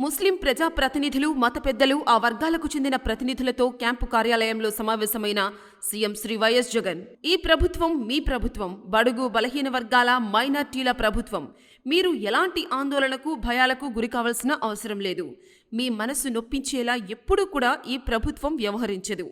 ముస్లిం ప్రజా ప్రతినిధులు, మత పెద్దలు, ఆ వర్గాలకు చెందిన ప్రతినిధులతో క్యాంపు కార్యాలయంలో సమావేశమైన సీఎం శ్రీ వైఎస్ జగన్. ఈ ప్రభుత్వం మీ ప్రభుత్వం, బడుగు బలహీన వర్గాల, మైనార్టీల ప్రభుత్వం. మీరు ఎలాంటి ఆందోళనకు, భయాలకు గురి కావాల్సిన అవసరం లేదు. మీ మనసు నొప్పించేలా ఎప్పుడూ కూడా ఈ ప్రభుత్వం వ్యవహరించదు.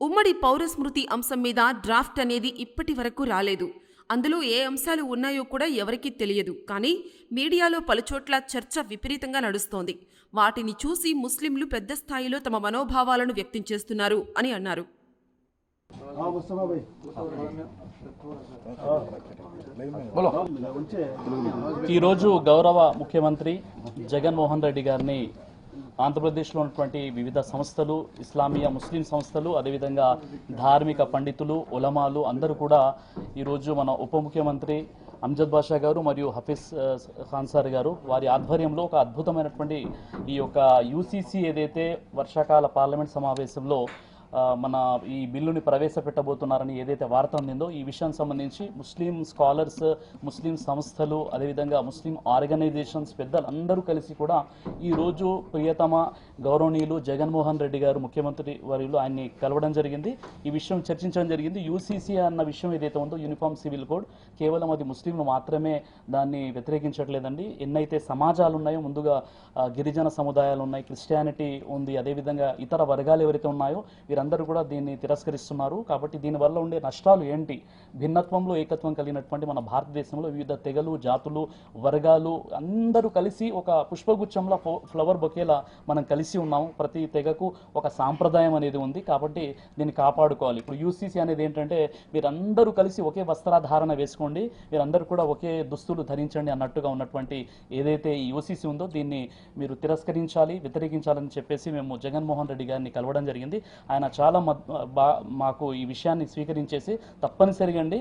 ఉమ్మడి పౌరస్మృతి అంశం మీద డ్రాఫ్ట్ అనేది ఇప్పటి వరకు రాలేదు. అందులో ఏ అంశాలు ఉన్నాయో కూడా ఎవరికీ తెలియదు. కానీ మీడియాలో పలుచోట్ల చర్చ విపరీతంగా నడుస్తోంది. వాటిని చూసి ముస్లింలు పెద్ద స్థాయిలో తమ మనోభావాలను వ్యక్తం చేస్తున్నారు అని అన్నారు. ఈరోజు గౌరవ ముఖ్యమంత్రి జగన్మోహన్ రెడ్డి గారిని ఆంధ్రప్రదేశ్లో ఉన్నటువంటి వివిధ సంస్థలు, ఇస్లామియా ముస్లిం సంస్థలు, అదేవిధంగా ధార్మిక పండితులు, ఉలమాలు అందరూ కూడా ఈరోజు మన ఉప ముఖ్యమంత్రి అమ్జద్ బాషా గారు మరియు హఫీజ్ ఖాన్ సార్ గారు వారి ఆధ్వర్యంలో ఒక అద్భుతమైనటువంటి ఈ యొక్క యూసీసీ ఏదైతే వర్షాకాల పార్లమెంట్ సమావేశంలో మన ఈ బిల్లుని ప్రవేశపెట్టబోతున్నారని ఏదైతే వార్త అందిందో ఈ విషయానికి సంబంధించి ముస్లిం స్కాలర్స్, ముస్లిం సంస్థలు, అదేవిధంగా ముస్లిం ఆర్గనైజేషన్స్ పెద్దలందరూ కలిసి కూడా ఈరోజు ప్రియతమ గౌరవనీయులు జగన్మోహన్ రెడ్డి గారు ముఖ్యమంత్రి వర్యులు ఆయన్ని కలవడం జరిగింది. ఈ విషయం చర్చించడం జరిగింది. యూసీసీ అన్న విషయం ఏదైతే ఉందో యూనిఫామ్ సివిల్ కోడ్, కేవలం అది ముస్లింలు మాత్రమే దాన్ని వ్యతిరేకించట్లేదండి. ఎన్నైతే సమాజాలు ఉన్నాయో, ముందుగా గిరిజన సముదాయాలు ఉన్నాయి, క్రిస్టియానిటీ ఉంది, అదేవిధంగా ఇతర వర్గాలు ఎవరైతే ఉన్నాయో వీరందరూ కూడా దీన్ని తిరస్కరిస్తున్నారు. కాబట్టి దీనివల్ల ఉండే నష్టాలు ఏంటి? భిన్నత్వంలో ఏకత్వం కలిగినటువంటి మన భారతదేశంలో వివిధ తెగలు, జాతులు, వర్గాలు అందరూ కలిసి ఒక పుష్పగుచ్చంలో ఫ్లవర్ బొకేలా మనం కలిసి ఉన్నాము. ప్రతి తెగకు ఒక సాంప్రదాయం అనేది ఉంది. కాబట్టి దీన్ని కాపాడుకోవాలి. ఇప్పుడు యూసీసీ అనేది ఏంటంటే మీరందరూ కలిసి ఒకే వస్త్రధారణ వేసుకోండి, మీరందరూ కూడా ఒకే దుస్తులు ధరించండి అన్నట్టుగా ఉన్నటువంటి ఏదైతే ఈ యూసీసీ ఉందో దీన్ని మీరు తిరస్కరించాలి, వ్యతిరేకించాలని చెప్పేసి మేము జగన్మోహన్ రెడ్డి గారిని కలవడం జరిగింది. ఆయన చాలా మాకు ఈ విషయాన్ని స్వీకరించేసి తప్పనిసరిగా అండి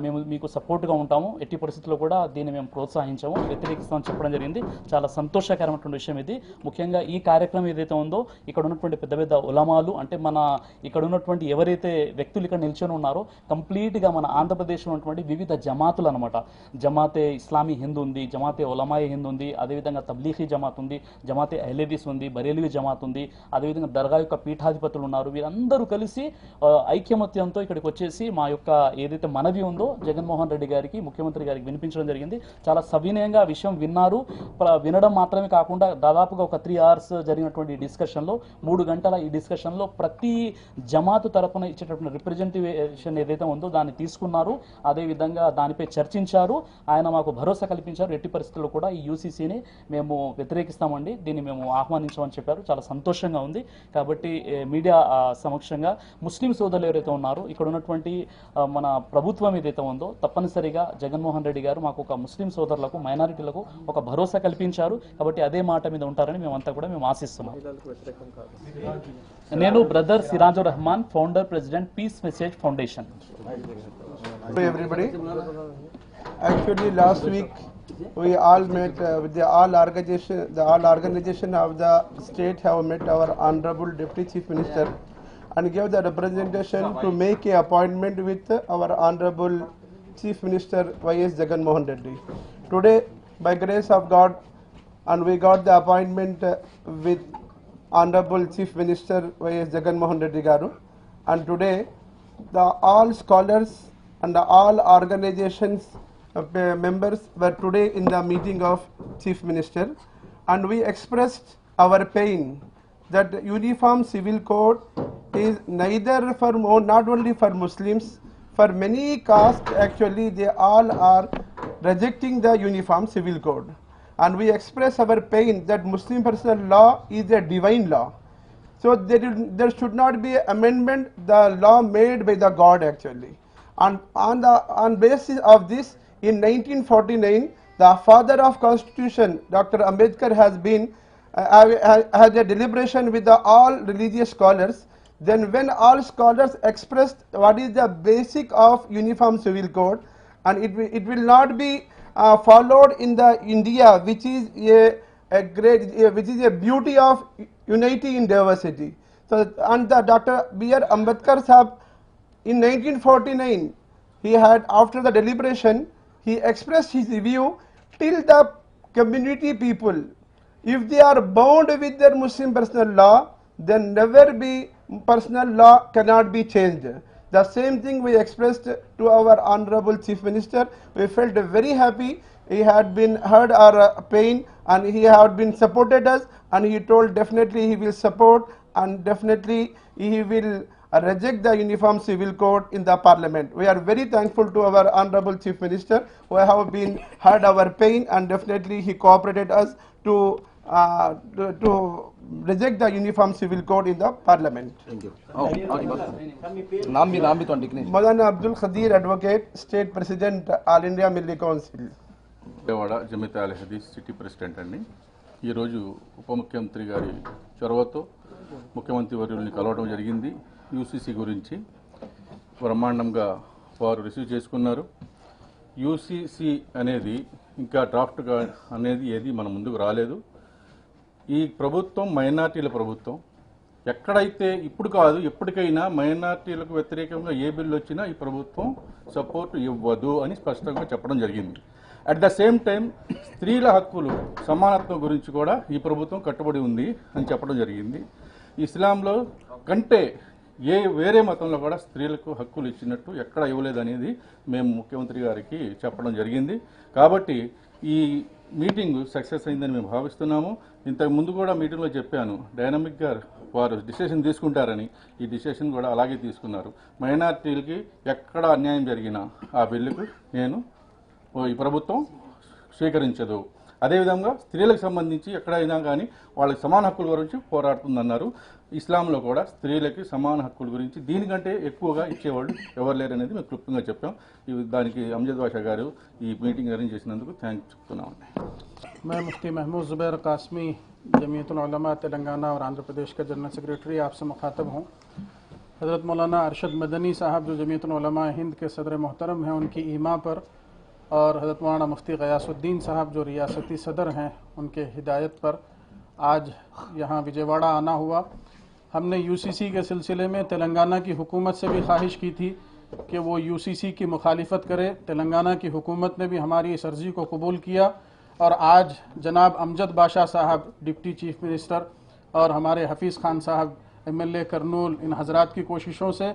మేము మీకు సపోర్ట్గా ఉంటాము, ఎట్టి పరిస్థితుల్లో కూడా దీన్ని మేము ప్రోత్సహించాము, వ్యతిరేకిస్తామని చెప్పడం జరిగింది. చాలా సంతోషకరమైనటువంటి విషయం ఇది. ముఖ్యంగా ఈ కార్యక్రమం ఏదైతే ఉందో ఇక్కడ ఉన్నటువంటి పెద్ద పెద్ద ఉలమాలు, అంటే మన ఇక్కడ ఉన్నటువంటి ఎవరైతే వ్యక్తులు ఇక్కడ నిల్చొని ఉన్నారో కంప్లీట్గా మన ఆంధ్రప్రదేశ్లో ఉన్నటువంటి వివిధ జమాతులు అనమాట. జమాతే ఇస్లామీ హింద్ ఉంది, జమాతే ఉలమాయి హింద్ ఉంది, అదేవిధంగా తబ్లీఖీ జమాత్ ఉంది, జమాతే అహ్లదీస్ ఉంది, బరేలీ జమాత్ ఉంది, అదేవిధంగా దర్గా యొక్క పీఠాధిపతులు ఉన్నారు. వీరందరూ కలిసి ఐక్యమత్యంతో ఇక్కడికి వచ్చేసి మా యొక్క ఏదైతే మనవి ఉందో జగన్మోహన్ రెడ్డి గారికి, ముఖ్యమంత్రి గారికి వినిపించడం జరిగింది. చాలా సవినయంగా విషయం విన్నారు. వినడం మాత్రమే కాకుండా దాదాపుగా ఒక 3 hours జరిగినటువంటి డిస్కషన్లో 3 గంటల ఈ డిస్కషన్లో ప్రతి జమాతు తరపున ఇచ్చేటటువంటి రిప్రజెంటేషన్ ఏదైతే ఉందో దాన్ని తీసుకున్నారు. అదేవిధంగా దానిపై చర్చించారు. ఆయన మాకు భరోసా కల్పించారు, ఎట్టి పరిస్థితుల్లో కూడా ఈ యూసీసీని మేము వ్యతిరేకిస్తామండి, దీన్ని మేము ఆహ్వానించామని చెప్పారు. చాలా సంతోషంగా ఉంది. కాబట్టి మీడియా సమక్షంగా ముస్లిం సోదరులు ఎవరైతే ఉన్నారో ఇక్కడ ఉన్నటువంటి మన ప్రభుత్వం ఏదైతే ఉందో తప్పనిసరిగా జగన్మోహన్ రెడ్డి గారు మాకు ఒక ముస్లిం సోదరులకు, మైనారిటీలకు ఒక భరోసా కల్పించారు. కాబట్టి అదే మాట మీద ఉంటారని మేమంతా కూడా మేము ఆశిస్తున్నాం. నేను brother Sirajur Rahman, founder, president, peace message foundation. Actually, last week we all met with the all organization of the state have met our honorable Deputy Chief Minister and gave the representation to make a appointment with our honorable Chief Minister Y.S. Jagan Mohan Reddy. Today, by grace of God, and we got the appointment with honorable Chief Minister Y.S. Jagan Mohan Reddy Garu, and today the all scholars and all organizations members were today in the meeting of Chief Minister, and we expressed our pain that uniform civil code is neither for not only for Muslims, for many castes actually they all are rejecting the uniform civil code, and we express our pain that Muslim personal law is a divine law. So there should not be amendment the law made by the God actually, and on basis of this, in 1949, the father of constitution, Dr. Ambedkar, has been had a deliberation with all religious scholars. Then when all scholars expressed what is the basic of uniform civil code, and it will not be followed in the India, which is which is a beauty of unity in diversity. So, and the Dr. B.R. Ambedkar Sahab in 1949, he had, after the deliberation, he expressed his view till the community people if they are bound with their Muslim personal law, then never be personal law cannot be changed. The same thing we expressed to our Honorable Chief Minister. We felt very happy. He had been heard our pain and he had been supported us, and he told definitely he will support and definitely he will reject the Uniform Civil Code in the Parliament. We are very thankful to our Honorable Chief Minister who have been heard our pain, and definitely he cooperated us to reject the Uniform Civil Code in the Parliament. नाम भी तो लिखने Maulana Abdul Khadir, Advocate, State President, All India Milli Council. Vijayawada Jamiat Al Hadees city president అండి. ఈరోజు ఉప ముఖ్యమంత్రి గారి చొరవతో ముఖ్యమంత్రి వర్యుల్ని కలవడం జరిగింది. యూసీసీ గురించి బ్రహ్మాండంగా వారు రిసీవ్ చేసుకున్నారు. యూసీసీ అనేది ఇంకా డ్రాఫ్ట్గా అనేది ఏది మన ముందుకు రాలేదు. ఈ ప్రభుత్వం మైనార్టీల ప్రభుత్వం. ఎక్కడైతే ఇప్పుడు కాదు ఎప్పటికైనా మైనార్టీలకు వ్యతిరేకంగా ఏ బిల్లు వచ్చినా ఈ ప్రభుత్వం సపోర్ట్ ఇవ్వదు అని స్పష్టంగా చెప్పడం జరిగింది. అట్ ద సేమ్ టైం స్త్రీల హక్కులు సమానత్వం గురించి కూడా ఈ ప్రభుత్వం కట్టుబడి ఉంది అని చెప్పడం జరిగింది. ఇస్లాంలో కంటే వేరే మతంలో కూడా స్త్రీలకు హక్కులు ఇచ్చినట్టు ఎక్కడ ఇవ్వలేదనేది మేము ముఖ్యమంత్రి గారికి చెప్పడం జరిగింది. కాబట్టి ఈ మీటింగ్ సక్సెస్ అయిందని మేము భావిస్తున్నాము. ఇంతకు ముందు కూడా మీటింగ్లో చెప్పాను, డైనమిక్గా వారు డిసిషన్ తీసుకుంటారని. ఈ డిసిషన్ కూడా అలాగే తీసుకున్నారు. మైనార్టీలకి ఎక్కడ అన్యాయం జరిగినా ఆ బిల్లుకు ఈ ప్రభుత్వం స్వీకరించదు. అదేవిధంగా స్త్రీలకు సంబంధించి ఎక్కడైనా కానీ వాళ్ళకి సమాన హక్కుల గురించి పోరాడుతుందన్నారు. ఇస్లాంలో కూడా స్త్రీలకి సమాన హక్కుల గురించి దీనికంటే ఎక్కువగా ఇచ్చేవాళ్ళు ఎవరు లేరనేది మేము క్లుప్తంగా చెప్పాం. దానికి అమ్జద్ బాషా గారు ఈ మీటింగ్ అరేంజ్ చేసినందుకు థ్యాంక్స్ చెప్తున్నామండి. मैं मुफ्ती महमूद ज़ुबैर कासमी जमीयतुल उलमा तेलंगाना और आंध्र प्रदेश का जनरल सेक्रेटरी आपसे मुखातब हूँ. हज़रत मौलाना अरशद मदनी साहब जो जमीयतुल उलमा हिंद के सदर मोहतरम हैं, उनकी ईमा पर, और हज़रत मौलाना मुफ्ती ग़यासुद्दीन साहब जो रियासती सदर हैं, उनके हिदायत पर आज यहाँ विजयवाड़ा आना हुआ. हमने यूसीसी के सिलसिले में तेलंगाना की हुकूमत से भी ख्वाहिश की थी कि वो यूसीसी की मुखालिफत करे. तेलंगाना की हुकूमत ने भी हमारी इस अर्ज़ी को कबूल किया, और आज जनाब अमजद बाशा साहब डिप्टी चीफ मिनिस्टर और हमारे हफीज़ खान साहब एमएलए करनूल, इन हज़रात की कोशिशों से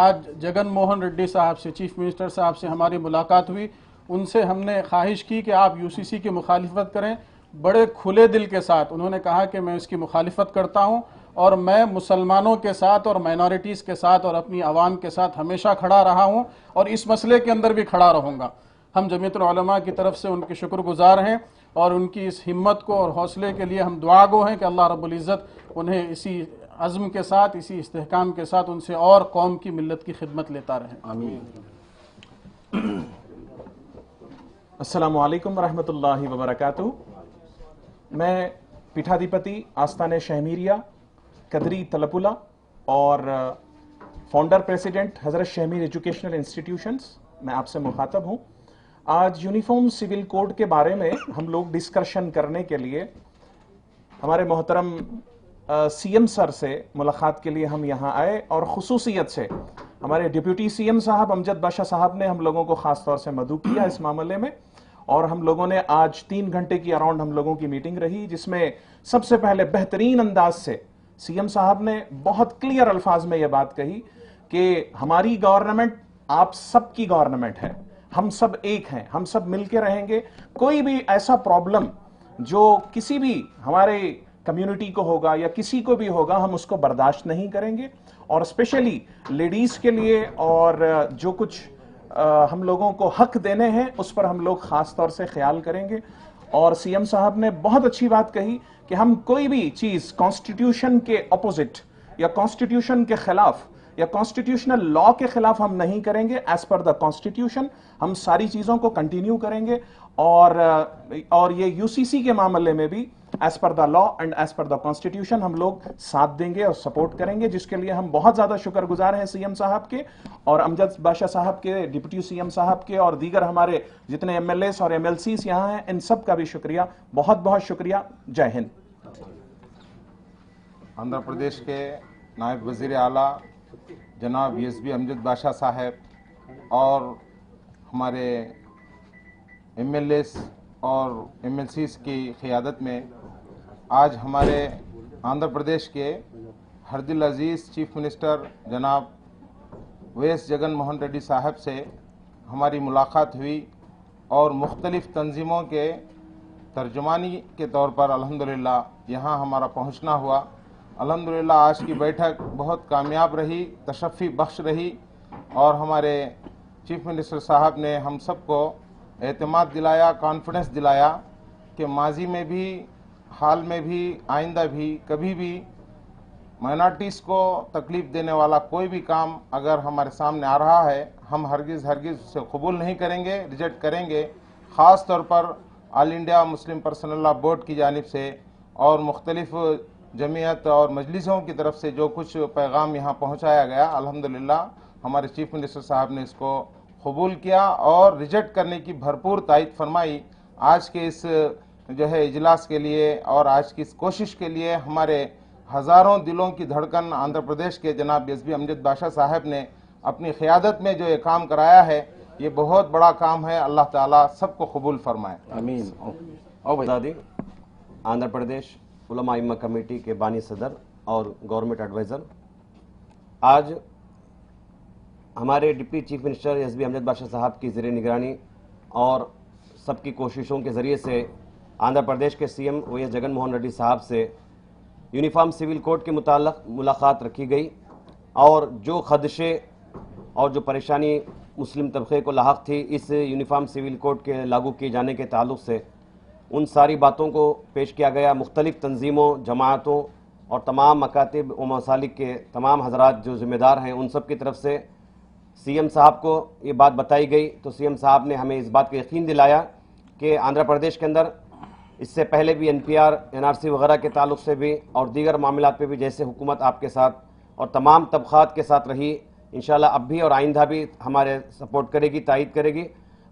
आज जगन मोहन रेड्डी साहब से, चीफ मिनिस्टर साहब से हमारी मुलाकात हुई. उनसे हमने ख्वाहिश की कि आप यूसीसी की मुखालिफत करें. बड़े खुले दिल के साथ उन्होंने कहा कि मैं इसकी मुखालिफत करता हूँ और मैं मुसलमानों के साथ और माइनॉरिटीज़ के साथ और अपनी आवाम के साथ हमेशा खड़ा रहा हूँ और इस मसले के अंदर भी खड़ा रहूँगा. हम जमीयतुल उलमा की तरफ से उनके शुक्रगुजार हैं और उनकी इस हिम्मत को और हौसले के लिए हम दुआगो हैं कि अल्लाह रब्बुल इज़्ज़त उन्हें इसी अज़्म के साथ, इसी इस्तेहकाम के साथ उनसे और कौम की मिल्लत की खिदमत लेता रहे. आमीन. अस्सलामु अलैकुम रहमतुल्लाहि व बरकातुहू. मैं पीठाधिपति आस्थान शहमीरिया कदरी तलपुला और फाउंडर प्रेसिडेंट हज़रत शहमीर एजुकेशनल इंस्टीट्यूशंस, मैं आपसे मुखातब हूँ. आज यूनिफॉर्म सिविल कोड के बारे में हम लोग डिस्कशन करने के लिए हमारे मोहतरम सीएम सर से मुलाकात के लिए हम यहाँ आए, और ख़ुसूसियत से हमारे डिप्टी सीएम साहब अमजद बाशा साहब ने हम लोगों को ख़ास तौर से मदऊ किया इस मामले में. और हम लोगों ने आज 3 घंटे की अराउंड हम लोगों की मीटिंग रही, जिसमें सबसे पहले बेहतरीन अंदाज से सीएम साहब ने बहुत क्लियर अल्फाज में यह बात कही कि हमारी गवर्नमेंट आप सबकी गवर्नमेंट है, हम सब एक हैं, हम सब मिलके रहेंगे. कोई भी ऐसा प्रॉब्लम जो किसी भी हमारे कम्युनिटी को होगा या किसी को भी होगा, हम उसको बर्दाश्त नहीं करेंगे. और स्पेशली लेडीज़ के लिए और जो कुछ हम लोगों को हक देने हैं उस पर हम लोग ख़ास तौर से ख्याल करेंगे. और सीएम साहब ने बहुत अच्छी बात कही कि हम कोई भी चीज़ कॉन्स्टिट्यूशन के अपोजिट या कॉन्स्टिट्यूशन के खिलाफ या कॉन्स्टिट्यूशनल लॉ के खिलाफ हम नहीं करेंगे. एज पर द कॉन्स्टिट्यूशन हम सारी चीज़ों को कंटिन्यू करेंगे. और ये यूसीसी के मामले में भी as per the law and as per the constitution हम लोग साथ देंगे और सपोर्ट करेंगे, जिसके लिए हम बहुत ज़्यादा शुक्रगुजार हैं सीएम साहब के और अमजद बाशा साहब के, डिप्टी सीएम साहब के, और दीगर हमारे जितने एमएलएस और एमएलसीस यहाँ हैं, इन सब का भी शुक्रिया, बहुत बहुत शुक्रिया. जय हिंद. आंध्र प्रदेश के नायब वज़ीर आला जनाब वीएसबी अमजद बाशा साहब और हमारे एमएलएस और एमएलसीस की क़ियादत में आज हमारे आंध्र प्रदेश के हरदिल अजीज़ चीफ मिनिस्टर जनाब वैएस जगन मोहन रेड्डी साहब से हमारी मुलाकात हुई और मुख्तलिफ़ तंजीमों के तर्जुमानी के तौर पर अल्हम्दुलिल्लाह यहाँ हमारा पहुँचना हुआ। अल्हम्दुलिल्लाह आज की बैठक बहुत कामयाब रही, तशफ़ी बख्श रही और हमारे चीफ मिनिस्टर साहब ने हम सबको एतमाद दिलाया, कॉन्फिडेंस दिलाया कि माजी में भी, हाल में भी, आइंदा भी कभी भी माइनॉरिटीज़ को तकलीफ़ देने वाला कोई भी काम अगर हमारे सामने आ रहा है हम हरगिज़ उसे कबूल नहीं करेंगे, रिजेक्ट करेंगे। ख़ास तौर पर all India Muslim personal law board की जानिब से और मुख्तलिफ़ जमीयत और मजलिसों की तरफ से जो कुछ पैगाम यहाँ पहुँचाया गया, अल्हम्दुलिल्लाह हमारे चीफ मिनिस्टर साहब ने इसको कबूल किया और रिजेक्ट करने की भरपूर तायद फरमाई। आज के इस जो है इजलास के लिए और आज की इस कोशिश के लिए हमारे हज़ारों दिलों की धड़कन आंध्र प्रदेश के जनाब एसबी अमजद बाशा साहब ने अपनी क़यादत में जो ये काम कराया है, ये बहुत बड़ा काम है। अल्लाह ताला सबको कबूल फरमाए, आमीन। और आंध्र प्रदेश उलमा इम्मा कमेटी के बानी सदर और गवर्नमेंट एडवाइज़र, आज हमारे deputy chief minister S B Amjad Basha sahab की ज़ेर निगरानी और सबकी कोशिशों के ज़रिए से आंध्र प्रदेश के सीएम वैएस जगन मोहन रेड्डी साहब से यूनिफॉर्म सिविल कोड के मुताल्लिक़ मुलाकात रखी गई और जो खदशे और जो परेशानी मुस्लिम तबके को लाहक थी इस यूनिफॉर्म सिविल कोड के लागू किए जाने के ताल्लुक़ से उन सारी बातों को पेश किया गया। मुख्तलिफ़ तंजीमों, जमातों और तमाम मकातिब व मसालिक के तमाम हज़रात जो ज़िम्मेदार हैं उन सब की तरफ से सीएम साहब को ये बात बताई गई। तो सीएम साहब ने हमें इस बात का यकीन दिलाया कि आंध्र प्रदेश के अंदर इससे पहले भी एनपीआर, एनआरसी वगैरह के ताल्लुक़ से भी और दीगर मामलात पे भी जैसे हुकूमत आपके साथ और तमाम तबक़ात के साथ रही, इंशाल्लाह अब भी और आइंदा भी हमारे सपोर्ट करेगी, तायद करेगी।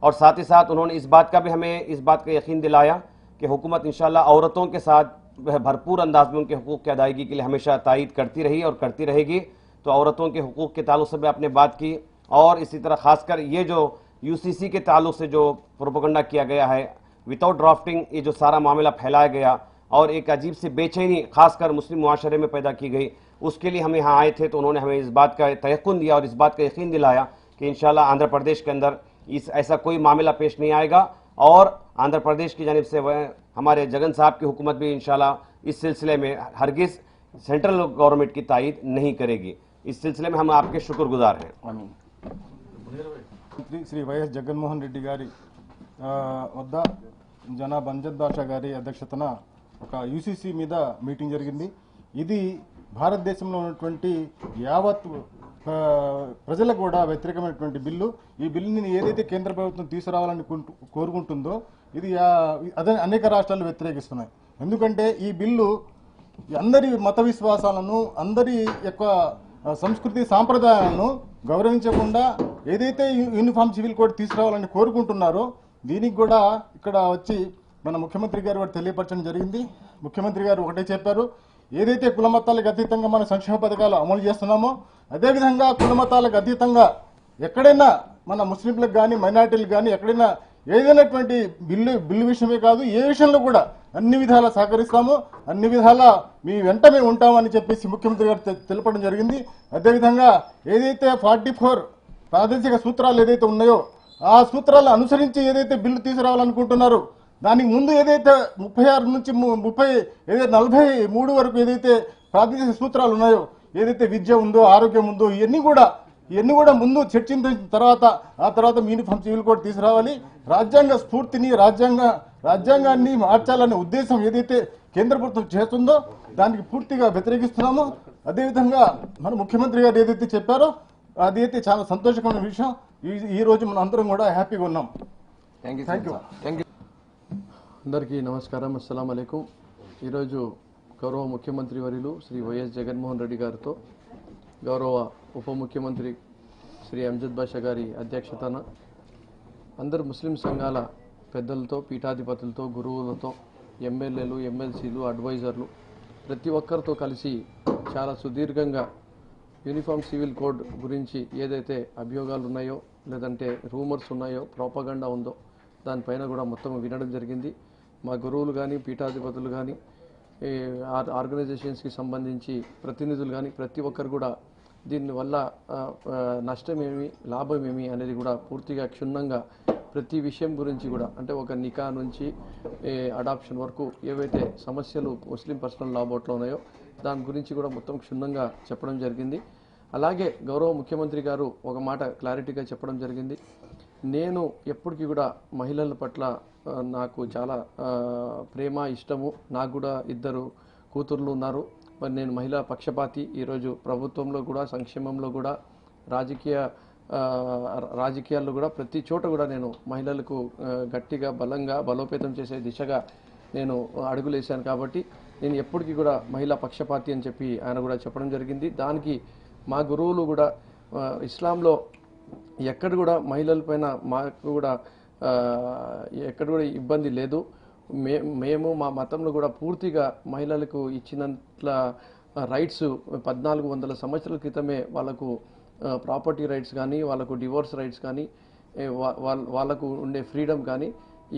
और साथ ही साथ उन्होंने इस बात का भी हमें इस बात का यकीन दिलाया कि हुकूमत इंशाल्लाह औरतों के साथ भरपूर अंदाज में उनके हुकूक़ की अदायगी के लिए हमेशा तायद करती रही और करती रहेगी। तो औरतों के हुकूक़ के ताल्लुक़ से भी आपने बात की और इसी तरह ख़ासकर ये जो यूसीसी के ताल्लुक़ से जो प्रोपेगेंडा किया गया है, विदाउट ड्राफ्टिंग, ये जो सारा मामला फैलाया गया और एक अजीब सी बेचैनी खासकर मुस्लिम मुआशरे में पैदा की गई, उसके लिए हम यहाँ आए थे। तो उन्होंने हमें इस बात का तयक़ुन दिया और इस बात का यकीन दिलाया कि इंशाल्लाह आंध्र प्रदेश के अंदर ऐसा कोई मामला पेश नहीं आएगा और आंध्र प्रदेश की जानिब से हमारे जगन साहब की हुकूमत भी इंशाल्लाह इस सिलसिले में हरगिज़ सेंट्रल गवर्नमेंट की तायद नहीं करेगी। इस सिलसिले में हम आपके शुक्रगुजार हैं। శ్రీ వైఎస్ జగన్మోహన్ రెడ్డి గారి వద్ద జనాబ్ అంజద్ బాషా గారి అధ్యక్షతన ఒక యూసీసీ మీద మీటింగ్ జరిగింది. ఇది భారతదేశంలో ఉన్నటువంటి యావత్ ప్రజలకు కూడా వ్యతిరేకమైనటువంటి బిల్లు. ఈ బిల్లుని ఏదైతే కేంద్ర ప్రభుత్వం తీసుకురావాలని కోరుకుంటుందో ఇది అనేక రాష్ట్రాలు వ్యతిరేకిస్తున్నాయి. ఎందుకంటే ఈ బిల్లు అందరి మత విశ్వాసాలను, అందరి యొక్క సంస్కృతి సాంప్రదాయాలను గౌరవించకుండా ఏదైతే యూనిఫామ్ సివిల్ కోడ్ తీసుకురావాలని కోరుకుంటున్నారో దీనికి కూడా ఇక్కడ వచ్చి మన ముఖ్యమంత్రి గారు కూడా తెలియపరచడం జరిగింది. ముఖ్యమంత్రి గారు ఒకటే చెప్పారు, ఏదైతే కులమతాలకు అతీతంగా మన సంక్షేమ పథకాలు అమలు చేస్తున్నామో అదేవిధంగా కులమతాలకు అతీతంగా ఎక్కడైనా మన ముస్లింలకు కానీ మైనార్టీలకు కానీ ఎక్కడైనా ఏదైనటువంటి బిల్లు విషయమే కాదు ఏ విషయంలో కూడా అన్ని విధాలా సహకరిస్తాము, అన్ని విధాలా మీ వెంట మేము ఉంటామని చెప్పేసి ముఖ్యమంత్రి గారు తెలపడం జరిగింది. అదేవిధంగా ఏదైతే 44 ప్రాదేశిక సూత్రాలు ఏదైతే ఉన్నాయో ఆ సూత్రాలను అనుసరించి ఏదైతే బిల్లు తీసుకురావాలనుకుంటున్నారో దానికి ముందు ఏదైతే 36 నుంచి 43 వరకు ఏదైతే ప్రాదేశిక సూత్రాలు ఉన్నాయో, ఏదైతే విద్య ఉందో, ఆరోగ్యం ఉందో, ఇవన్నీ కూడా ముందు చర్చించిన తర్వాత ఆ తర్వాత యూనిఫామ్ సివిల్ కోడ్ తీసుకురావాలి. రాజ్యాంగ స్ఫూర్తిని, రాజ్యాంగాన్ని మార్చాలనే ఉద్దేశం ఏదైతే కేంద్ర ప్రభుత్వం చేస్తుందో దానికి పూర్తిగా వ్యతిరేకిస్తున్నాము. అదేవిధంగా మన ముఖ్యమంత్రి గారు ఏదైతే చెప్పారో అదైతే చాలా సంతోషకరమైన విషయం. ఈ రోజు మనం అందరం కూడా హ్యాపీగా ఉన్నాం. Thank you. అందరికీ నమస్కారం, అస్సలాము అలైకుం. ఈరోజు గౌరవ ముఖ్యమంత్రి వర్యులు శ్రీ వైఎస్ జగన్మోహన్ రెడ్డి గారితో గౌరవ ఉప ముఖ్యమంత్రి శ్రీ అమ్జద్ బాషా గారి అధ్యక్షతన అందరు ముస్లిం సంఘాల పెద్దలతో, పీఠాధిపతులతో, గురువులతో, ఎమ్మెల్యేలు, ఎమ్మెల్సీలు, అడ్వైజర్లు ప్రతి ఒక్కరితో కలిసి చాలా సుదీర్ఘంగా యూనిఫామ్ సివిల్ కోడ్ గురించి ఏదైతే అభియోగాలు ఉన్నాయో, లేదంటే రూమర్స్ ఉన్నాయో, ప్రోపగండా ఉందో దానిపైన కూడా మొత్తం వినడం జరిగింది. మా గురువులు కానీ, పీఠాధిపతులు కానీ, ఆర్గనైజేషన్స్కి సంబంధించి ప్రతినిధులు కానీ ప్రతి ఒక్కరు కూడా దీనివల్ల నష్టమేమి లాభమేమి అనేది కూడా పూర్తిగా క్షుణ్ణంగా ప్రతి విషయం గురించి కూడా అంటే ఒక నికా నుంచి అడాప్షన్ వరకు ఏవైతే సమస్యలు ముస్లిం పర్సనల్ లా బోర్డులో ఉన్నాయో దాని గురించి కూడా మొత్తం క్షుణ్ణంగా చెప్పడం జరిగింది. అలాగే గౌరవ ముఖ్యమంత్రి గారు ఒక మాట క్లారిటీగా చెప్పడం జరిగింది. నేను ఎప్పటికీ కూడా మహిళల పట్ల నాకు చాలా ప్రేమ ఇష్టము. నాకు కూడా 2 కూతుర్లు ఉన్నారు. మరి నేను మహిళా పక్షపాతి. ఈరోజు ప్రభుత్వంలో కూడా సంక్షేమంలో కూడా రాజకీయాల్లో కూడా ప్రతి చోట కూడా నేను మహిళలకు గట్టిగా బలంగా బలోపేతం చేసే దిశగా నేను అడుగులేశాను. కాబట్టి నేను ఎప్పటికీ కూడా మహిళా పక్షపాతి అని చెప్పి ఆయన కూడా చెప్పడం జరిగింది. దానికి మా గురువులు కూడా ఇస్లాంలో ఎక్కడ కూడా మహిళల పైన మాకు కూడా ఎక్కడ కూడా ఇబ్బంది లేదు. మేము మా మతంలో కూడా పూర్తిగా మహిళలకు ఇచ్చినట్ల రైట్స్ 1400 సంవత్సరాల క్రితమే వాళ్ళకు ప్రాపర్టీ రైట్స్ కానీ వాళ్ళకు డివోర్స్ రైట్స్ కానీ వాళ్ళకు ఉండే ఫ్రీడమ్ కానీ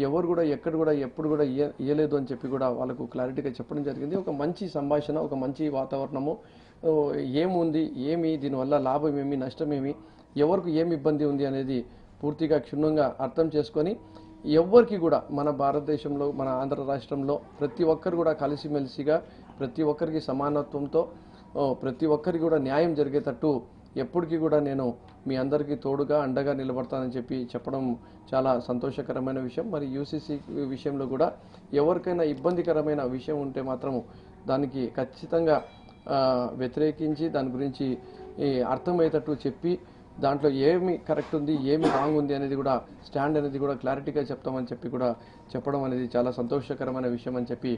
ఎవరు కూడా ఎక్కడ కూడా ఎప్పుడు కూడా ఇయ్యలేదు అని చెప్పి కూడా వాళ్ళకు క్లారిటీగా చెప్పడం జరిగింది. ఒక మంచి సంభాషణ, ఒక మంచి వాతావరణము, ఏముంది, ఏమి దీనివల్ల లాభం ఏమి, నష్టమేమి, ఎవరికి ఏమి ఇబ్బంది ఉంది అనేది పూర్తిగా క్షుణ్ణంగా అర్థం చేసుకొని ఎవరికి కూడా మన భారతదేశంలో మన ఆంధ్ర రాష్ట్రంలో ప్రతి ఒక్కరు కూడా కలిసిమెలిసిగా ప్రతి ఒక్కరికి సమానత్వంతో ప్రతి ఒక్కరికి కూడా న్యాయం జరిగేటట్టు ఎప్పటికీ కూడా నేను మీ అందరికీ తోడుగా అండగా నిలబడతానని చెప్పి చెప్పడం చాలా సంతోషకరమైన విషయం. మరి యూసీసీ విషయంలో కూడా ఎవరికైనా ఇబ్బందికరమైన విషయం ఉంటే మాత్రము దానికి ఖచ్చితంగా వ్యతిరేకించి దాని గురించి అర్థమయ్యేటట్టు చెప్పి దాంట్లో ఏమి కరెక్ట్ ఉంది ఏమి రాంగ్ ఉంది అనేది కూడా స్టాండ్ అనేది కూడా క్లారిటీగా చెప్తామని చెప్పి కూడా చెప్పడం అనేది చాలా సంతోషకరమైన విషయం అని చెప్పి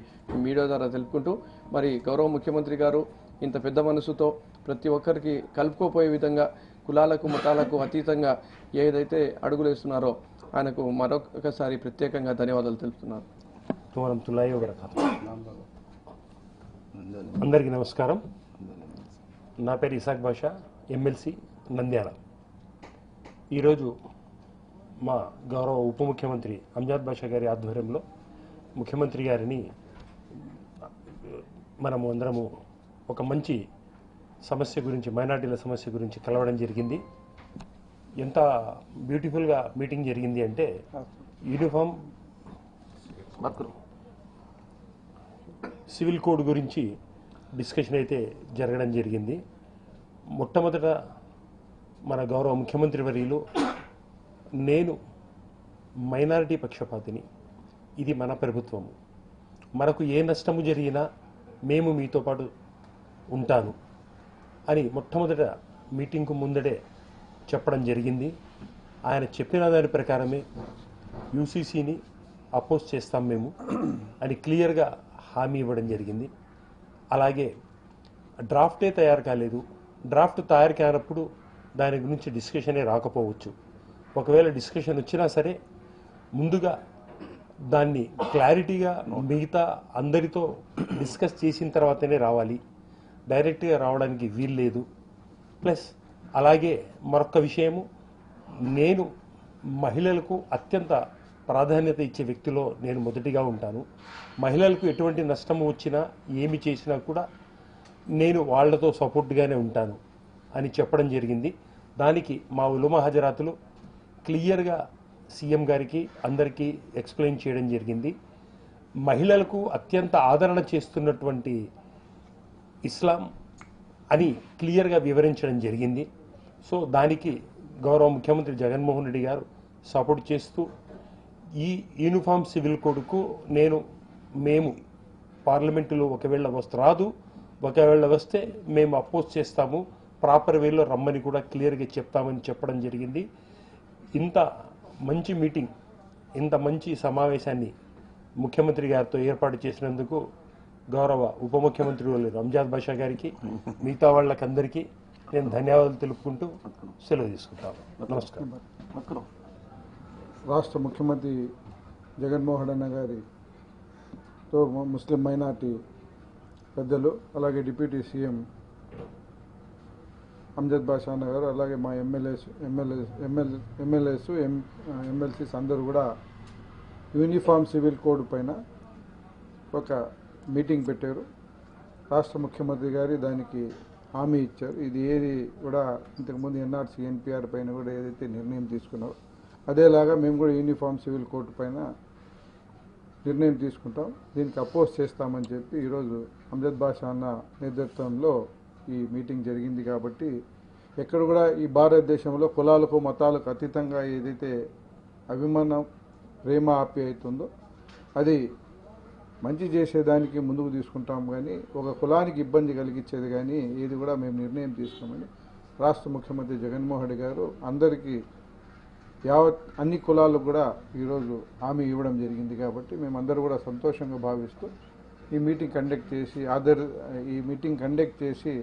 మీడియా ద్వారా తెలుపుకుంటూ మరి గౌరవ ముఖ్యమంత్రి గారు ఇంత పెద్ద మనసుతో ప్రతి ఒక్కరికి కలుపుకోపోయే విధంగా కులాలకు మతాలకు అతీతంగా ఏదైతే అడుగులేస్తున్నారో ఆయనకు మరొకసారి ప్రత్యేకంగా ధన్యవాదాలు తెలుపుతున్నారు. అందరికీ నమస్కారం. నా పేరు ఇసాక్ బాషా, ఎమ్మెల్సీ నంద్యాల. ఈరోజు మా గౌరవ ఉప ముఖ్యమంత్రి అంజాద్ బాషా గారి ఆధ్వర్యంలో ముఖ్యమంత్రి గారిని మనము అందరము ఒక మంచి సమస్య గురించి, మైనార్టీల సమస్య గురించి కలవడం జరిగింది. ఎంత బ్యూటిఫుల్గా మీటింగ్ జరిగింది అంటే యూనిఫామ్ సివిల్ కోడ్ గురించి డిస్కషన్ అయితే జరగడం జరిగింది. మొట్టమొదట మన గౌరవ ముఖ్యమంత్రి వర్యులు, నేను మైనారిటీ పక్షపాతిని, ఇది మన ప్రభుత్వము, మనకు ఏ నష్టము జరిగినా మేము మీతో పాటు ఉంటాను అని మొట్టమొదట మీటింగ్కు ముందడే చెప్పడం జరిగింది. ఆయన చెప్పిన దాని ప్రకారమే యూసీసీని అపోజ్ చేస్తాం మేము అని క్లియర్గా హామీ ఇవ్వడం జరిగింది. అలాగే డ్రాఫ్టే తయారు కాలేదు. డ్రాఫ్ట్ తయారు కానప్పుడు దాని గురించి డిస్కషనే రాకపోవచ్చు. ఒకవేళ డిస్కషన్ వచ్చినా సరే ముందుగా దాన్ని క్లారిటీగా మిగతా అందరితో డిస్కస్ చేసిన తర్వాతనే రావాలి, డైరెక్ట్గా రావడానికి వీల్లేదు. ప్లస్ అలాగే మరొక విషయము, నేను మహిళలకు అత్యంత ప్రాధాన్యత ఇచ్చే వ్యక్తిలో నేను మొదటిగా ఉంటాను. మహిళలకు ఎటువంటి నష్టము వచ్చినా ఏమి చేసినా కూడా నేను వాళ్లతో సపోర్ట్గానే ఉంటాను అని చెప్పడం జరిగింది. దానికి మా ఉలమా హజరాతులు క్లియర్గా సీఎం గారికి అందరికీ ఎక్స్ప్లెయిన్ చేయడం జరిగింది. మహిళలకు అత్యంత ఆదరణ చేస్తున్నటువంటి ఇస్లాం అని క్లియర్గా వివరించడం జరిగింది. సో దానికి గౌరవ ముఖ్యమంత్రి జగన్మోహన్ రెడ్డి గారు సపోర్ట్ చేస్తూ ఈ యూనిఫామ్ సివిల్ కోడ్కు మేము పార్లమెంటులో ఒకవేళ రాదు, ఒకవేళ వస్తే మేము అపోజ్ చేస్తాము, ప్రాపర్ వేలో రమ్మని కూడా క్లియర్గా చెప్తామని చెప్పడం జరిగింది. ఇంత మంచి మీటింగ్, ఇంత మంచి సమావేశాన్ని ముఖ్యమంత్రి గారితో ఏర్పాటు చేసినందుకు గౌరవ ఉప ముఖ్యమంత్రి అంజాద్ బాషా గారికి, మిగతా వాళ్ళకందరికీ నేను ధన్యవాదాలు తెలుపుకుంటూ సెలవు తీసుకుంటాను. నమస్కారం. రాష్ట్ర ముఖ్యమంత్రి జగన్మోహన్ రెడ్డి గారితో ముస్లిం మైనార్టీ పెద్దలు, అలాగే డిప్యూటీ సీఎం అంజద్ బాషా అన్న గారు, అలాగే మా ఎమ్మెల్సీస్ అందరూ కూడా యూనిఫామ్ సివిల్ కోడ్ పైన ఒక మీటింగ్ పెట్టారు. రాష్ట్ర ముఖ్యమంత్రి గారు దానికి హామీ ఇచ్చారు. ఇది ఏది కూడా ఇంతకుముందు ఎన్ఆర్సీ ఎన్పిఆర్ పైన కూడా ఏదైతే నిర్ణయం తీసుకున్నారో అదేలాగా మేము కూడా యూనిఫామ్ సివిల్ కోడ్ పైన నిర్ణయం తీసుకుంటాం, దీనికి అపోజ్ చేస్తామని చెప్పి ఈరోజు అమ్జద్ బాషా అన్న నేతృత్వంలో ఈ మీటింగ్ జరిగింది. కాబట్టి ఎక్కడ కూడా ఈ భారతదేశంలో కులాలకు మతాలకు అతీతంగా ఏదైతే అభిమానం ప్రేమ ఆప్యాయత ఉందో అది మంచి చేసేదానికి ముందుకు తీసుకుంటాం, కానీ ఒక కులానికి ఇబ్బంది కలిగించేది కానీ ఏది కూడా మేము నిర్ణయం తీసుకోమని రాష్ట్ర ముఖ్యమంత్రి జగన్మోహన్ రెడ్డి గారు అందరికీ యావత్ అన్ని కులాలకు కూడా ఈరోజు హామీ ఇవ్వడం జరిగింది. కాబట్టి మేమందరూ కూడా సంతోషంగా భావిస్తూ ఈ మీటింగ్ కండక్ట్ చేసి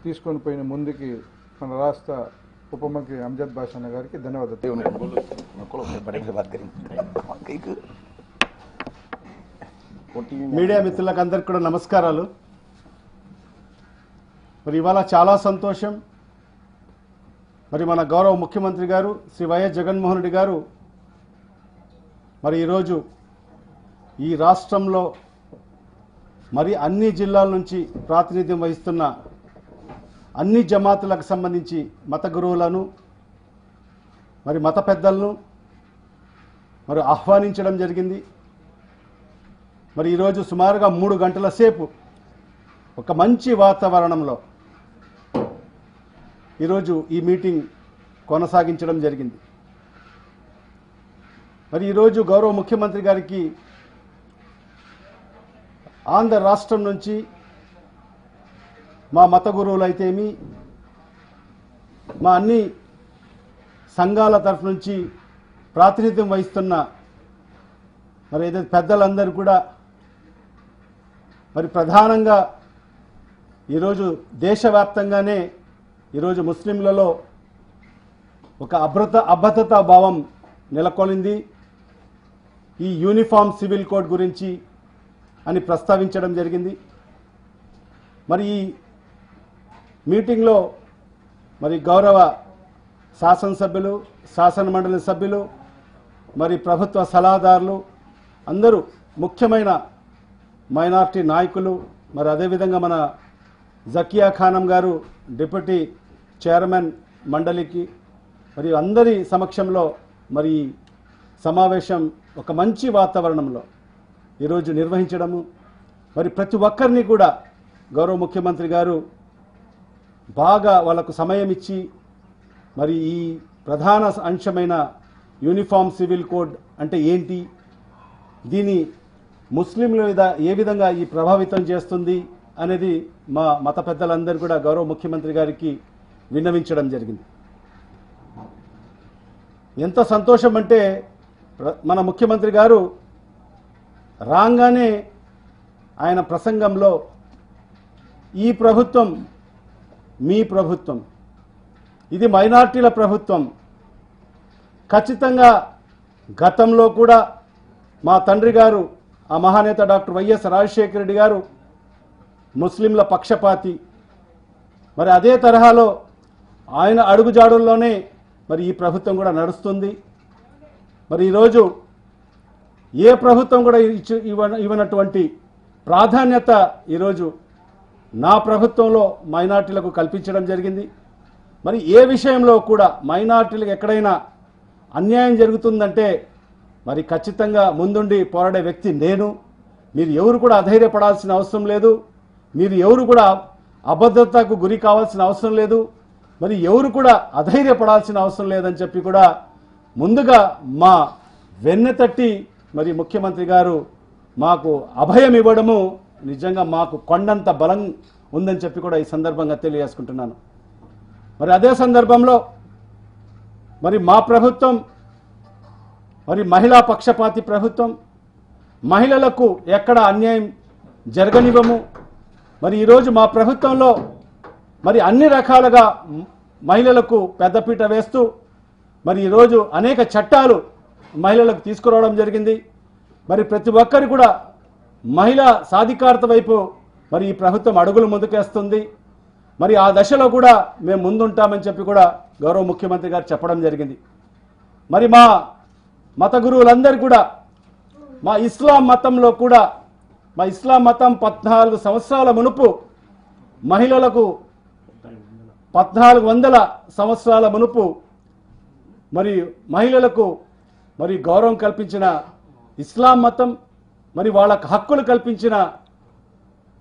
తీసుకొని పోయిన ముందుకి మన రాష్ట్ర ఉప మంత్రి అమ్జద్ బాషా అన్న గారికి ధన్యవాదాలు. మీడియా మిత్రులకు అందరికీ కూడా నమస్కారాలు. మరి ఇవాళ చాలా సంతోషం. మరి మన గౌరవ ముఖ్యమంత్రి గారు శ్రీ వైఎస్ జగన్మోహన్ రెడ్డి గారు మరి ఈరోజు ఈ రాష్ట్రంలో మరి అన్ని జిల్లాల నుంచి ప్రాతినిధ్యం వహిస్తున్న అన్ని జమాతులకు సంబంధించి మత గురువులను మరి మత పెద్దలను మరి ఆహ్వానించడం జరిగింది. మరి ఈరోజు సుమారుగా 3 గంటల సేపు ఒక మంచి వాతావరణంలో ఈరోజు ఈ మీటింగ్ కొనసాగించడం జరిగింది. మరి ఈరోజు గౌరవ ముఖ్యమంత్రి గారికి ఆంధ్ర రాష్ట్రం నుంచి మా మత గురువులైతేమి మా అన్ని సంఘాల తరఫు నుంచి ప్రాతినిధ్యం వహిస్తున్న మరి ఏదైతే పెద్దలందరూ కూడా మరి ప్రధానంగా ఈరోజు దేశవ్యాప్తంగానే ఈరోజు ముస్లింలలో ఒక అభద్రతా భావం నెలకొనింది. ఈ యూనిఫామ్ సివిల్ కోడ్ గురించి అని ప్రస్తావించడం జరిగింది. మరి ఈ మీటింగ్లో మరి గౌరవ శాసనసభ్యులు, శాసన మండలి సభ్యులు, మరి ప్రభుత్వ సలహాదారులు అందరూ ముఖ్యమైన మైనార్టీ నాయకులు, మరి అదేవిధంగా మన జకియా ఖానం గారు డిప్యూటీ చైర్మన్ మండలికి మరి అందరి సమక్షంలో మరి సమావేశం ఒక మంచి వాతావరణంలో ఈరోజు నిర్వహించడము, మరి ప్రతి ఒక్కరిని కూడా గౌరవ ముఖ్యమంత్రి గారు బాగా వాళ్ళకు సమయం ఇచ్చి మరి ఈ ప్రధాన అంశమైన యూనిఫామ్ సివిల్ కోడ్ అంటే ఏంటి, దీని ముస్లింల మీద ఏ విధంగా ఈ ప్రభావితం చేస్తుంది అనేది మా మత పెద్దలందరూ కూడా గౌరవ ముఖ్యమంత్రి గారికి విన్నవించడం జరిగింది. ఎంత సంతోషం అంటే మన ముఖ్యమంత్రి గారు రాగానే ఆయన ప్రసంగంలో ఈ ప్రభుత్వం మీ ప్రభుత్వం, ఇది మైనార్టీల ప్రభుత్వం, ఖచ్చితంగా గతంలో కూడా మా తండ్రి గారు ఆ మహానేత డాక్టర్ వైఎస్ రాజశేఖర రెడ్డి గారు ముస్లింల పక్షపాతి, మరి అదే తరహాలో ఆయన అడుగుజాడుల్లోనే మరి ఈ ప్రభుత్వం కూడా నడుస్తుంది. మరి ఈరోజు ఏ ప్రభుత్వం కూడా ఇవ్వనటువంటి ప్రాధాన్యత ఈరోజు నా ప్రభుత్వంలో మైనార్టీలకు కల్పించడం జరిగింది. మరి ఏ విషయంలో కూడా మైనార్టీలకు ఎక్కడైనా అన్యాయం జరుగుతుందంటే మరి ఖచ్చితంగా ముందుండి పోరాడే వ్యక్తి నేను. మీరు ఎవరు కూడా అధైర్యపడాల్సిన అవసరం లేదు, మీరు ఎవరు కూడా అభద్రతకు గురి కావాల్సిన అవసరం లేదు, మరి ఎవరు కూడా అధైర్యపడాల్సిన అవసరం లేదని చెప్పి కూడా ముందుగా మా వెన్నెతట్టి మరి ముఖ్యమంత్రి గారు మాకు అభయం ఇవ్వడము నిజంగా మాకు కొండంత బలం ఉందని చెప్పి కూడా ఈ సందర్భంగా తెలియజేసుకుంటున్నాను. మరి అదే సందర్భంలో మరి మా ప్రభుత్వం మరి మహిళా పక్షపాతి ప్రభుత్వం, మహిళలకు ఎక్కడ అన్యాయం జరగనివ్వము. మరి ఈరోజు మా ప్రభుత్వంలో మరి అన్ని రకాలుగా మహిళలకు పెద్దపీట వేస్తూ మరి ఈరోజు అనేక చట్టాలు మహిళలకు తీసుకురావడం జరిగింది. మరి ప్రతి ఒక్కరు కూడా మహిళా సాధికారత వైపు మరి ఈ ప్రభుత్వం అడుగులు ముందుకేస్తుంది. మరి ఆ దశలో కూడా మేము ముందుంటామని చెప్పి కూడా గౌరవ ముఖ్యమంత్రి గారు చెప్పడం జరిగింది. మరి మా మత గురువులందరూ కూడా మా ఇస్లాం మతంలో కూడా మా ఇస్లాం మతం 14 సంవత్సరాల మునుపు మహిళలకు 1400 సంవత్సరాల మునుపు మరి మహిళలకు మరి గౌరవం కల్పించిన ఇస్లాం మతం, మరి వాళ్ళకు హక్కులు కల్పించిన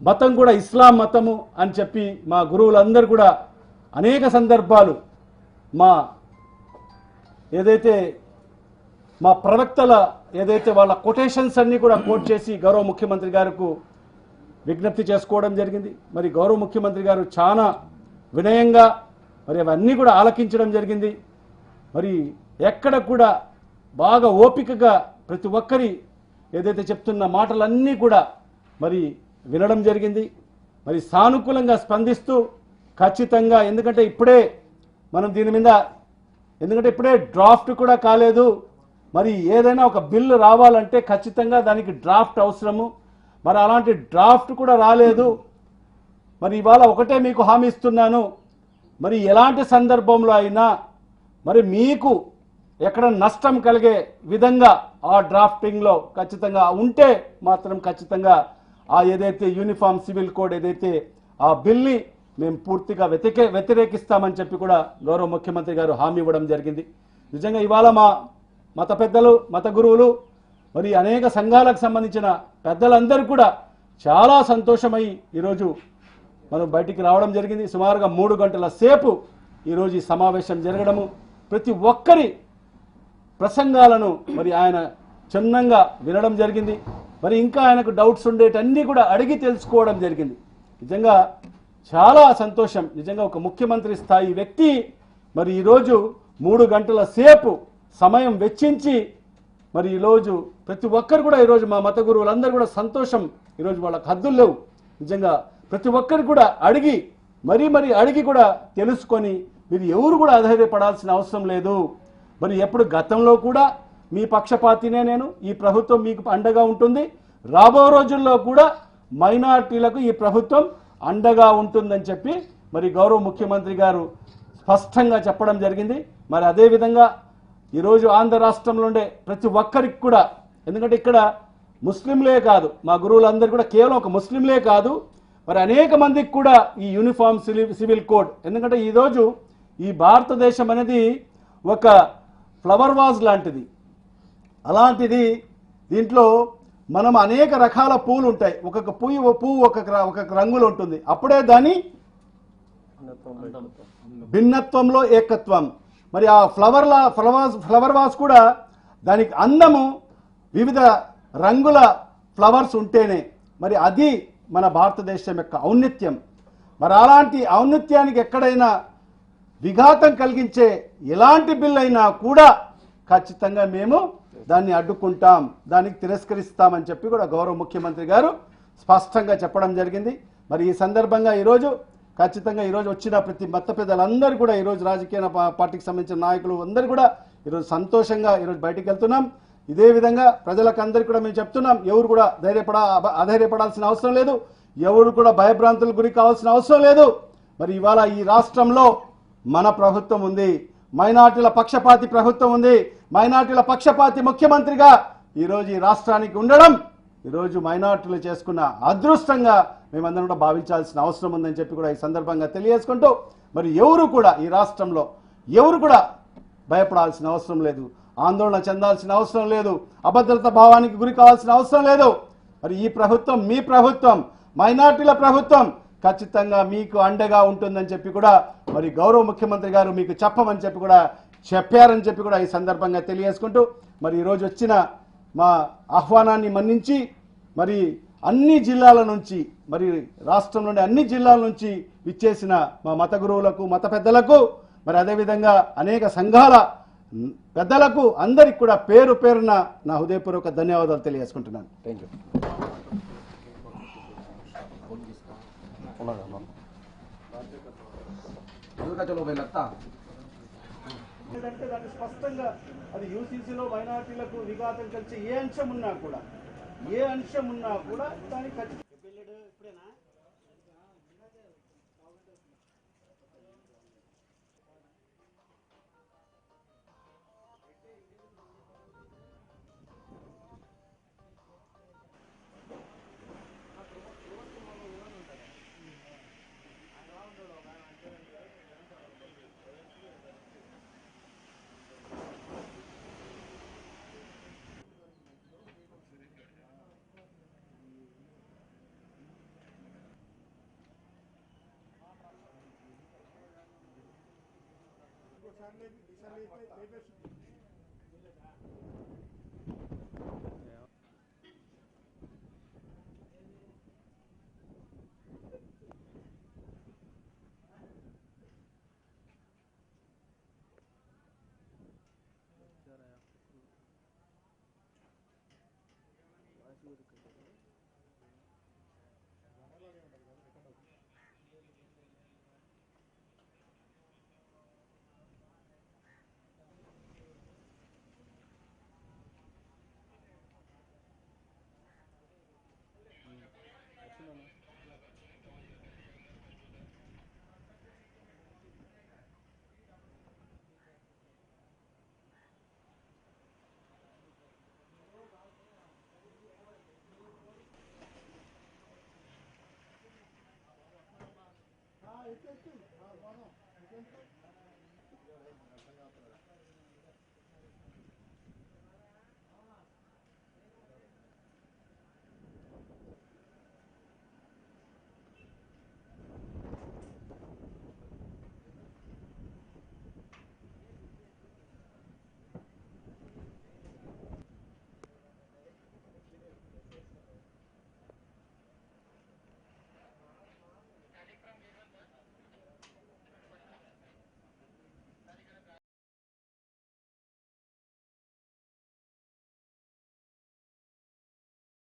మతం కూడా ఇస్లాం మతము అని చెప్పి మా గురువులందరూ కూడా అనేక సందర్భాలు మా ఏదైతే మా ప్రవక్తల ఏదైతే వాళ్ళ కొటేషన్స్ అన్నీ కూడా కోట్ చేసి గౌరవ ముఖ్యమంత్రి గారికి విజ్ఞప్తి చేసుకోవడం జరిగింది. మరి గౌరవ ముఖ్యమంత్రి గారు చాలా వినయంగా మరి అవన్నీ కూడా ఆలకించడం జరిగింది. మరి ఎక్కడ కూడా బాగా ఓపికగా ప్రతి ఒక్కరి ఏదైతే చెప్తున్న మాటలన్నీ కూడా మరి వినడం జరిగింది. మరి సానుకూలంగా స్పందిస్తూ ఖచ్చితంగా, ఎందుకంటే ఇప్పుడే మనం దీని మీద ఇప్పుడే డ్రాఫ్ట్ కూడా కాలేదు. మరి ఏదైనా ఒక బిల్లు రావాలంటే ఖచ్చితంగా దానికి డ్రాఫ్ట్ అవసరము. మరి అలాంటి డ్రాఫ్ట్ కూడా రాలేదు. మరి ఇవాళ ఒకటే మీకు హామీ ఇస్తున్నాను, మరి ఎలాంటి సందర్భంలో అయినా మరి మీకు ఎక్కడ నష్టం కలిగే విధంగా ఆ డ్రాఫ్టింగ్లో ఖచ్చితంగా ఉంటే మాత్రం ఖచ్చితంగా ఆ ఏదైతే యూనిఫామ్ సివిల్ కోడ్ ఏదైతే ఆ బిల్ని మేము పూర్తిగా వ్యతిరేకిస్తామని చెప్పి కూడా గౌరవ ముఖ్యమంత్రి గారు హామీ ఇవ్వడం జరిగింది. నిజంగా ఇవాళ మా మత పెద్దలు, మత గురువులు, మరి అనేక సంఘాలకు సంబంధించిన పెద్దలందరూ కూడా చాలా సంతోషమై ఈరోజు మనం బయటికి రావడం జరిగింది. సుమారుగా 3 గంటల సేపు ఈరోజు ఈ సమావేశం జరగడము, ప్రతి ఒక్కరి ప్రసంగాలను మరి ఆయన క్షుణ్ణంగా వినడం జరిగింది. మరి ఇంకా ఆయనకు డౌట్స్ ఉండేటన్నీ కూడా అడిగి తెలుసుకోవడం జరిగింది. నిజంగా చాలా సంతోషం. నిజంగా ఒక ముఖ్యమంత్రి స్థాయి వ్యక్తి మరి ఈరోజు 3 గంటల సేపు సమయం వెచ్చించి మరి ఈరోజు ప్రతి ఒక్కరు కూడా ఈరోజు మా మత గురువులందరూ కూడా సంతోషం. ఈరోజు వాళ్ళకి హద్దులు లేవు. నిజంగా ప్రతి ఒక్కరు కూడా అడిగి మరి అడిగి కూడా తెలుసుకొని మీరు ఎవరు కూడా అధైర్యపడాల్సిన అవసరం లేదు. మరి ఎప్పుడు గతంలో కూడా మీ పక్షపాతినే నేను, ఈ ప్రభుత్వం మీకు అండగా ఉంటుంది. రాబో రోజుల్లో కూడా మైనార్టీలకు ఈ ప్రభుత్వం అండగా ఉంటుందని చెప్పి మరి గౌరవ ముఖ్యమంత్రి గారు స్పష్టంగా చెప్పడం జరిగింది. మరి అదేవిధంగా ఈరోజు ఆంధ్ర రాష్ట్రంలో ఉండే ప్రతి ఒక్కరికి కూడా, ఎందుకంటే ఇక్కడ ముస్లింలే కాదు, మా గురువులందరూ కూడా కేవలం ఒక ముస్లింలే కాదు, మరి అనేక మందికి కూడా ఈ యూనిఫామ్ సివిల్ కోడ్, ఎందుకంటే ఈరోజు ఈ భారతదేశం అనేది ఒక ఫ్లవర్ వాజ్ లాంటిది. అలాంటిది దీంట్లో మనం అనేక రకాల పూలు ఉంటాయి. ఒక్కొక్క పువ్వు ఒక్కొక్క రంగులో ఉంటుంది. అప్పుడే దాని భిన్నత్వంలో ఏకత్వం. మరి ఆ ఫ్లవర్ వాజ్ కూడా దానికి అందము వివిధ రంగుల ఫ్లవర్స్ ఉంటేనే మరి అది మన భారతదేశం యొక్క ఔన్నత్యం. మరి అలాంటి ఔన్నత్యానికి ఎక్కడైనా విఘాతం కలిగించే ఎలాంటి బిల్ అయినా కూడా ఖచ్చితంగా మేము దాన్ని అడ్డుకుంటాం, దానికి తిరస్కరిస్తామని చెప్పి కూడా గౌరవ ముఖ్యమంత్రి గారు స్పష్టంగా చెప్పడం జరిగింది. మరి ఈ సందర్భంగా ఈరోజు ఖచ్చితంగా ఈరోజు వచ్చిన ప్రతి మత పెద్దలందరూ కూడా ఈరోజు రాజకీయ పార్టీకి సంబంధించిన నాయకులు అందరూ కూడా ఈరోజు సంతోషంగా ఈరోజు బయటికి వెళ్తున్నాం. ఇదే విధంగా ప్రజలకు అందరికీ కూడా మేము చెప్తున్నాం, ఎవరు కూడా అధైర్యపడాల్సిన అవసరం లేదు, ఎవరు కూడా భయభ్రాంతులకు గురి కావాల్సిన అవసరం లేదు. మరి ఇవాళ ఈ రాష్ట్రంలో మన ప్రభుత్వం ఉంది, మైనార్టీల పక్షపాతి ప్రభుత్వం ఉంది, మైనార్టీల పక్షపాతి ముఖ్యమంత్రిగా ఈరోజు ఈ రాష్ట్రానికి ఉండడం ఈరోజు మైనార్టీలు చేసుకున్న అదృష్టంగా మేమందరం కూడా భావించాల్సిన అవసరం ఉందని చెప్పి కూడా ఈ సందర్భంగా తెలియజేసుకుంటూ, మరి ఎవరు కూడా ఈ రాష్ట్రంలో ఎవరు కూడా భయపడాల్సిన అవసరం లేదు, ఆందోళన చెందాల్సిన అవసరం లేదు, అభద్రత భావానికి గురి కావాల్సిన అవసరం లేదు. మరి ఈ ప్రభుత్వం మీ ప్రభుత్వం, మైనార్టీల ప్రభుత్వం ఖచ్చితంగా మీకు అండగా ఉంటుందని చెప్పి కూడా మరి గౌరవ ముఖ్యమంత్రి గారు మీకు చెప్పమని చెప్పి కూడా చెప్పారని చెప్పి కూడా ఈ సందర్భంగా తెలియజేసుకుంటూ, మరి ఈరోజు వచ్చిన మా ఆహ్వానాన్ని మన్నించి మరి అన్ని జిల్లాల నుంచి, మరి రాష్ట్రంలోని అన్ని జిల్లాల నుంచి విచ్చేసిన మా మత గురువులకు, మత పెద్దలకు, మరి అదేవిధంగా అనేక సంఘాల పెద్దలకు అందరికి కూడా పేరు పేరున నా హృదయపూర్వక ధన్యవాదాలు తెలియజేసుకుంటున్నాను. Thank you. ఏంటంటే దాన్ని స్పష్టంగా అది యూసీసీలో మైనార్టీలకు విఘాతం కలిసి ఏ అంశం ఉన్నా కూడా దానికి ఖచ్చితంగా Ah, itu. Ah, mana? Itu.